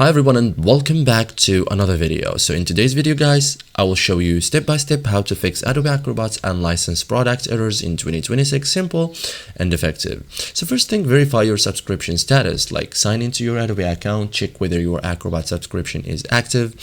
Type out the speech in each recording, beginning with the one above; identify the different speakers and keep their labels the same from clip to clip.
Speaker 1: Hi everyone and welcome back to another video. So in today's video guys, I will show you step by step how to fix Adobe Acrobat and license product errors in 2026, simple and effective. So first thing, verify your subscription status, like sign into your Adobe account, check whether your Acrobat subscription is active,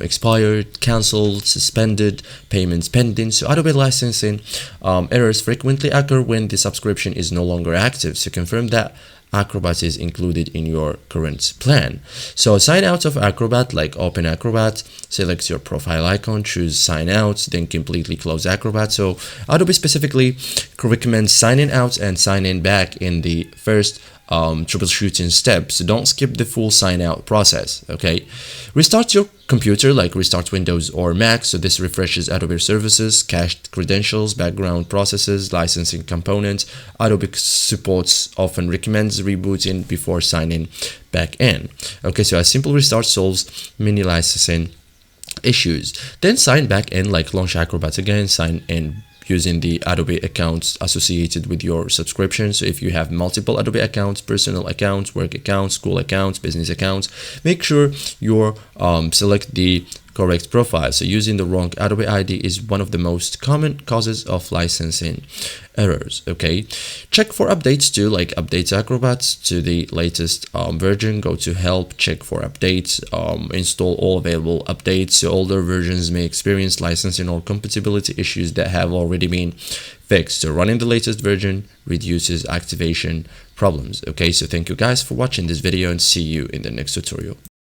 Speaker 1: expired, cancelled, suspended, payments pending. So Adobe licensing errors frequently occur when the subscription is no longer active. So confirm that Acrobat is included in your current plan. So sign out of Acrobat, like open Acrobat, select your profile icon, choose sign out, then completely close Acrobat. So Adobe specifically recommends signing out and sign in back in the first troubleshooting step. So don't skip the full sign out process. Okay, restart your computer, like restart Windows or Mac. So this refreshes Adobe services, cached credentials, background processes, licensing components. Adobe supports often recommends rebooting before signing back in. Okay, so a simple restart solves many licensing issues. Then sign back in, like launch Acrobat again, sign in using the Adobe accounts associated with your subscription. So if you have multiple Adobe accounts, personal accounts, work accounts, school accounts, business accounts, make sure you select the correct profile. So using the wrong Adobe ID is one of the most common causes of licensing errors. Okay, check for updates too, like updates Acrobat to the latest version. Go to help, check for updates, install all available updates. So older versions may experience licensing or compatibility issues that have already been fixed. So running the latest version reduces activation problems. Okay, so thank you guys for watching this video and see you in the next tutorial.